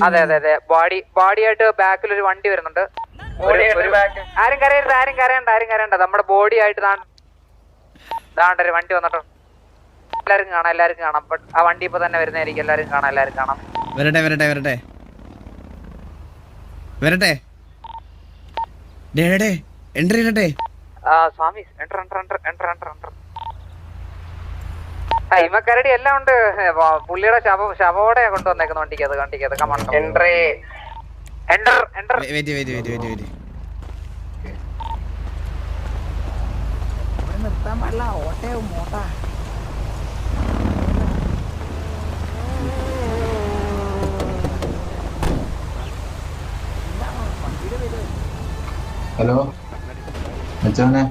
അതെ അതെ അതെ ബോഡി ആയിട്ട് ബാക്കിൽ ഒരു വണ്ടി വരുന്നുണ്ട്. ആരും കരയണ്ട. നമ്മുടെ ബോഡി ആയിട്ട് ദാണ്ടൊരു വണ്ടി വന്നിട്ട് എല്ലാരും കാണാം. ആ വണ്ടി ഇപ്പൊ തന്നെ വരുന്നതായിരിക്കും. എല്ലാരും കാണാം. വരട്ടെ എൻട്രി ചെയ്യട്ടെ. സ്വാമി എൻ്റർ. ഇമക്കരടി എല്ലാം ഉണ്ട്. പുള്ളിയുടെ ശവോടെ കൊണ്ടുവന്നേക്കുന്ന വണ്ടിക്കത് കമണ്ട് എൻ്റർ. നിർത്താൻ പാടില്ല. ഓട്ടയാവും മോട്ടാ. ഹലോ അച്ഛനെ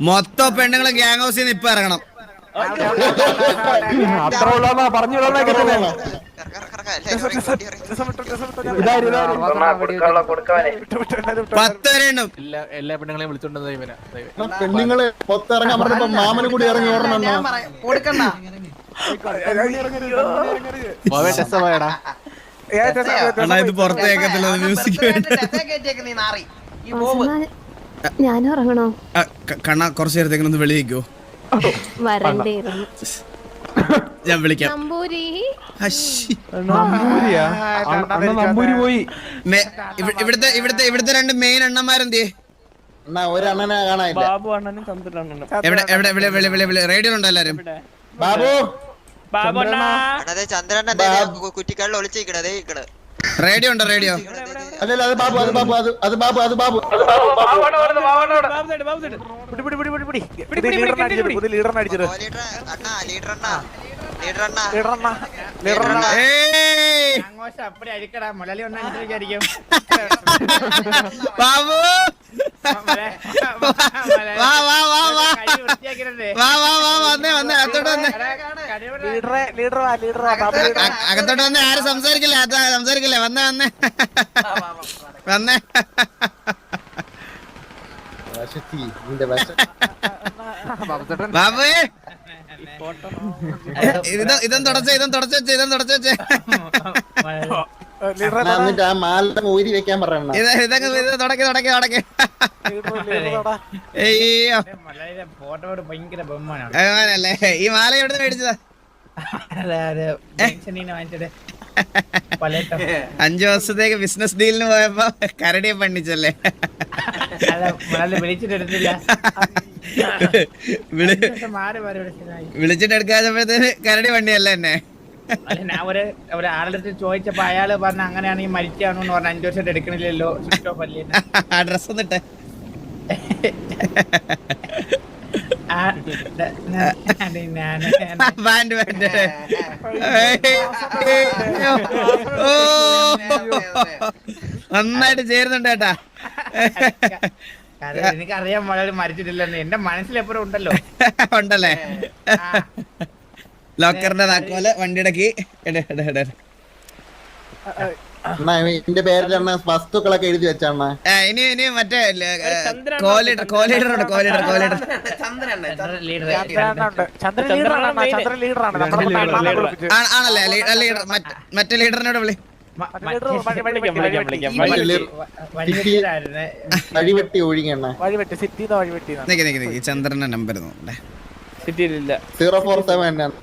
മൊത്തം പെണ്ണുങ്ങളെ ഗ്യാങ് ഹൗസിൽ നിന്ന് ഇപ്പൊ ഇറങ്ങണം. എല്ലാ പെണ്ണുങ്ങളെയും വിളിച്ചോണ്ട് പെണ്ണുങ്ങളെ മൊത്തം പറഞ്ഞപ്പോ മാമന് കൂടി ഇറങ്ങി ഓടണം. ഇത് പുറത്തേക്കത്തില്ല മ്യൂസിക്. ഞാനും ഇറങ്ങണോ? കണ്ണ കുറച്ചു നേരത്തേക്കൊന്ന് വെളിയിക്കോ? വരണ്ടേയിരുന്നു. ഞാൻ വിളിക്കാം. ഇവിടുത്തെ രണ്ട് മെയിൻ അണ്ണന്മാരെന്തേ? ഒരെണ്ണനെ കാണാനില്ല. റേഡിയോ ഉണ്ടോ എല്ലാരും? ബാബു കുറ്റിക്കാളിൽ ഒളിച്ചിരിക്കണേ. റേഡിയോ ഉണ്ടോ? റേഡിയോ അല്ലല്ല, അത് ബാബു അത് ബാബു ബാബു അകത്തോട്ട് വന്നേ. ആരും സംസാരിക്കില്ലേ. വന്നേ ബാബു ഇതും തുടച്ചു വെച്ചേ. ആ മാല ഊരി വെക്കാൻ പറയണം. തുടക്കി അയ്യോല്ലേ. ഈ മാല എവിടെ മേടിച്ചതാ? 5 വർഷത്തേക്ക് ബിസിനസ് ഡീലിന് പോയപ്പോ കരടിയെ പണിച്ചല്ലേ. വിളിച്ചിട്ട് എടുക്കാത്തപ്പോഴത്തേന് കരടി പണിയല്ലേ എന്നെ. ഞാൻ ഒരാളുടെ അടുത്ത് ചോദിച്ചപ്പോ അയാള് പറഞ്ഞ അങ്ങനെയാണെങ്കിൽ മരിച്ചാണോന്ന് പറഞ്ഞ 5 വർഷമായിട്ട് എടുക്കണില്ലല്ലോ. ഡ്രസ് ഒന്നിട്ടെ. നന്നായിട്ട് ചേരുന്നുണ്ട് കേട്ടാ. എനിക്കറിയാൻ വളരെ മരിച്ചിട്ടില്ലെന്ന് എന്റെ മനസ്സിലെപ്പോഴും ഉണ്ടല്ലേ. ലോക്കറിന്റെ താക്കോല് വണ്ടിയുടെ കീ എന്റെ പേരിലാണ് വസ്തുക്കളൊക്കെ എഴുതി വെച്ചാണ്. ഇനി മറ്റേ കോലീഡർ ആണല്ലേ. ലീഡർ മറ്റേ ലീഡറിനോട് വിളി. വഴിവെട്ടി ഒഴുകണ ചന്ദ്രന്റെ നമ്പർ നോക്കട്ടെ. സിറ്റിയിലില്ല. 047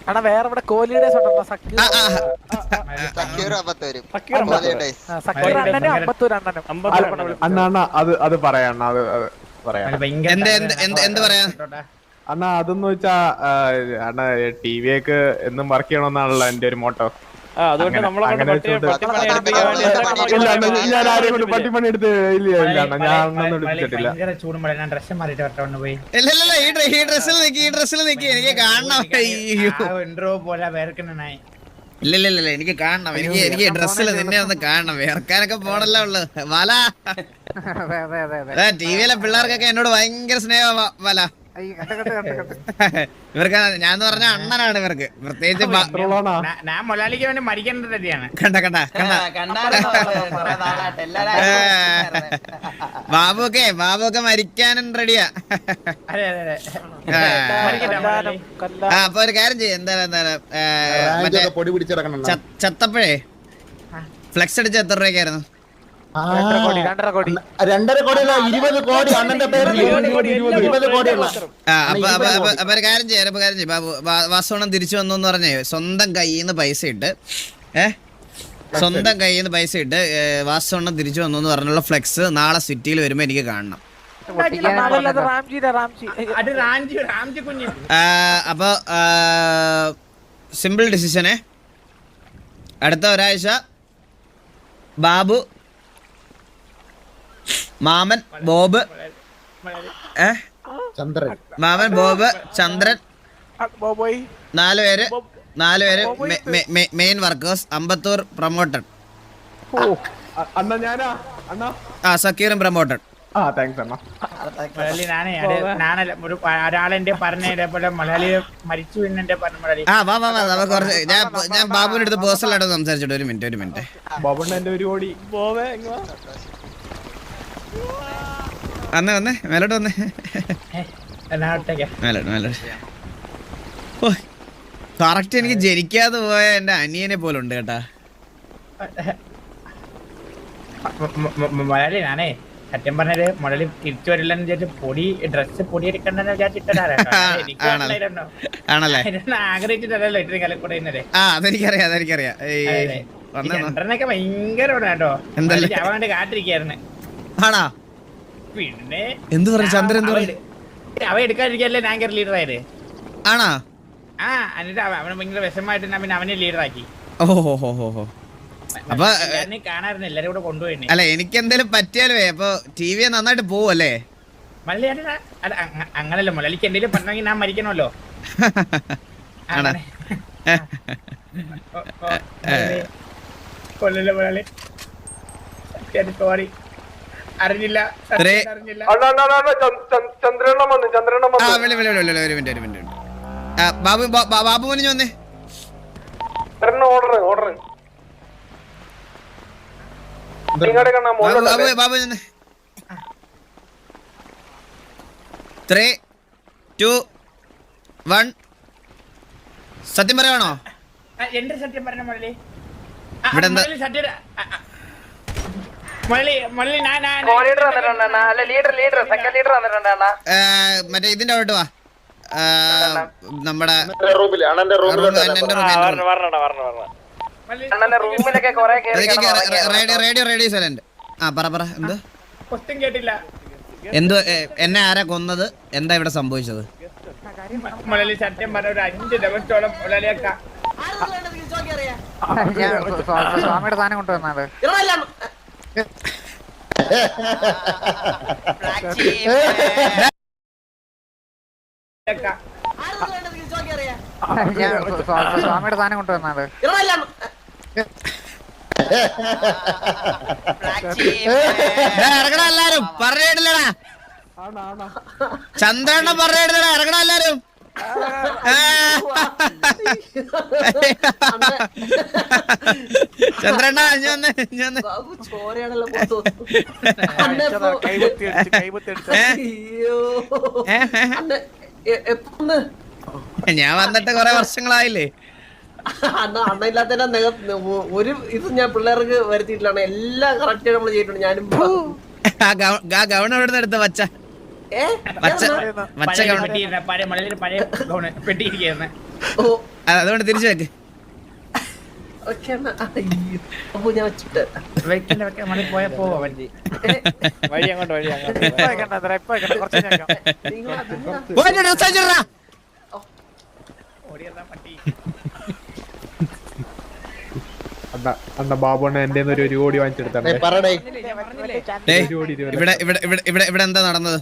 അണ്ണാ വേറെ ഇവിടെ കോഹ്ലിയുടെ ഉണ്ടോ? സക്കീർ സക്കീർ അമ്പത്ത് വരും. സക്കീർ അണ്ണനും 52 അണ്ണനും. അണ്ണാ അത് പറയാം അത് പറയാം. എന്ത് പറയാ അണ്ണാ അതെന്ന് വെച്ചാ അണ്ണാ TV ഒക്കെ എന്നും വർക്ക് ചെയ്യണമെന്നാണല്ലോ എന്റെ ഒരു മോട്ടോ. അതുകൊണ്ട് ഞാൻ ആരെയും കൊണ്ട് പട്ടിപ്പണി എടുത്ത് ഇല്ല അണ്ണാ, ഞാൻ ഒന്നും എടുത്തിട്ടില്ല. ഇല്ല ഈ ഡ്രസ്സിൽ നിക്ക് എനിക്ക് കാണണം. ഇല്ല എനിക്ക് കാണണം. എനിക്ക് ഡ്രസ്സിൽ നിന്നെ ഒന്ന് കാണണം. വേർക്കാനൊക്കെ പോണല്ലോ ഉള്ളു. വല ടിവിയിലെ പിള്ളേർക്കൊക്കെ എന്നോട് ഭയങ്കര സ്നേഹമാ. വല ഇവർക്ക് ഞാൻ പറഞ്ഞ അണ്ണനാണ് ഇവർക്ക്. പ്രത്യേകിച്ച് ഞാൻ മൊലാലിക്ക് വേണ്ടി മരിക്കേണ്ട റെഡിയാണ്. ബാബുക്കെ മരിക്കാനും റെഡിയാ. അപ്പൊ ഒരു കാര്യം ചെയ്യ, എന്താ പൊടി പിടിച്ചിറക്കണം. ചത്തപ്പോഴേ ഫ്ലെക്സ് അടിച്ച എത്ര രൂപയ്ക്കായിരുന്നു? 2.5 കോടി 20 കോടി അണ്ണന്റെ പേരിൽ 20 കോടിയുള്ള. അപ്പൊ ഒരു കാര്യം ചെയ്യാം ബാബു. വാസവണ്ണം തിരിച്ചു വന്നു എന്ന് പറഞ്ഞേ സ്വന്തം കയ്യിൽ നിന്ന് പൈസ ഇട്ട് വാസവണ്ണം തിരിച്ചു വന്നു എന്ന് പറഞ്ഞുള്ള ഫ്ലെക്സ് നാളെ സിറ്റിയിൽ വരുമ്പോ എനിക്ക് കാണണം. അപ്പൊ സിമ്പിൾ ഡിസിഷനെ അടുത്ത ഒരാഴ്ച ബാബു, മാമൻ, ബോബ്, ചന്ദ്രൻ 4 പേര് മെയിൻ വർക്കേഴ്സ്. അമ്പത്തൂർ പ്രൊമോട്ടഡ്. അണ്ണാ ഞാനാ അണ്ണാ സക്കീറും പ്രൊമോട്ടഡ്. താങ്ക്സ് അണ്ണാ. ഒരാളെന്റെ പറഞ്ഞ മലയാളി മരിച്ചു എന്നെ പറഞ്ഞു. ഞാൻ ബാബുവിന്റെ അടുത്ത് പേഴ്സണൽ ആയിട്ട് സംസാരിച്ചിട്ട് ഒരു മിനിറ്റ്. ബോബണ്ണ എന്റെ ഒരു കോടി ബോബേ വന്നേ മേലോട്ട് വന്നേ. കറക്റ്റ് എനിക്ക് ജനിക്കാതെ പോയ എന്റെ അനിയനെ പോലെ ഉണ്ട് കേട്ടാ. മലയാളി ഞാനേ സത്യം പറഞ്ഞത് മുതലി തിരിച്ചു വരില്ലെന്ന് വിചാരിച്ചു പൊടി ഡ്രസ് പൊടി എടുക്കണ്ടെന്ന് ആണല്ലേ? ആഗ്രഹിച്ചിട്ടല്ലോ ഇത്രയും കാലം കൂടെ ഇന്നലെ. അതെനിക്കറിയാം. ചന്ദ്രനൊക്കെ ഭയങ്കര കേട്ടോ. അവൻ കാത്തിരിക്കായിരുന്നു. ആണാ? പിന്നെ എന്ത് പറഞ്ഞു ചന്ദ്രൻ? അവ എടുക്കാതിരിക്കല്ലേ ഞാൻ കയറി ലീഡർ ആയത്. ആണാ? എന്നിട്ട് അവന് ഭയങ്കര വിഷമായിട്ട് പിന്നെ അവനെ ലീഡറാക്കി. ഓഹോ. അപ്പൊ കാണാറുണ്ട് എല്ലാരും കൂടെ കൊണ്ടുപോയി. അല്ല എനിക്ക് എന്തേലും പറ്റിയാലേ അപ്പൊ ടി വി നന്നായിട്ട് പോവല്ലേ? അങ്ങനല്ല മുലലിക്ക് എന്തെങ്കിലും പറഞ്ഞെങ്കിൽ ഞാൻ മരിക്കണമല്ലോ. കൊല്ലല്ലേ മുലളി, സോറി അറിഞ്ഞില്ല. ബാബു മോനി വന്നേ. ബാബു 3, 2, 1. സത്യം പറയാണോ? എന്റെ സത്യം പറഞ്ഞ മുരളി. ഇവിടെ എന്താ മറ്റേ ഇതിന്റെ അവിടെ വാ. നമ്മുടെ റേഡിയോ സൈലന്റ്. പറ എന്ത് കേട്ടില്ല. എന്ത് എന്നെ ആരാ കൊന്നത്? എന്താ ഇവിടെ സംഭവിച്ചത്? മുരളി സത്യം പറഞ്ഞ ഒരു 5 ദിവസത്തോളം മുരളിയൊക്കെ സ്വാമിയുടെ സാധനം കൊണ്ടുവന്നത്. സ്വാമിയുടെ സാധനം കൊണ്ടുവന്നത്. ഇറങ്ങണ എല്ലാരും പറഞ്ഞിട്ടില്ലടാ. ചന്ദ്രണ്ണ പറഞ്ഞിട്ടില്ലടാ. ഇറങ്ങണ എല്ലാരും. ചന്ദ്രണ്ണ ഞാൻ വന്നിട്ട് കൊറേ വർഷങ്ങളായില്ലേ. അണ്ണ ഇല്ലാത്ത ഒരു ഇത് ഞാൻ പിള്ളേർക്ക് വരുത്തിയിട്ടില്ലാണ് എല്ലാം കറക്റ്റ് നമ്മൾ ചെയ്തിട്ടുണ്ട് ഞാനും ആ ഗവൺ എവിടെ നിന്ന് എടുത്ത പച്ച പച്ച ഗവൺ പഴയ മലയിൽ പഴയ ഗൗണ് പെട്ടിയിരിക്കുന്ന അതുകൊണ്ട് തിരിച്ചു വെക്ക് ഞാൻ വെച്ചിട്ട് വെക്കണ്ട വെക്കാൻ മണി പോയാ പോവാ വണ്ടി വഴി അങ്ങോട്ട് ഇപ്പൊ വെക്കണ്ട ഇപ്പൊ വെക്കണ്ട കുറച്ച് നേരം ഓടിയതാ പട്ടി അണ്ണ ബാബുണ്ണ എന്റെ ഒരു കോടി വാങ്ങിച്ചെടുത്തേ പറയടേ ഇവിടെ ഇവിടെ ഇവിടെ ഇവിടെ ഇവിടെ എന്താ നടന്നത്?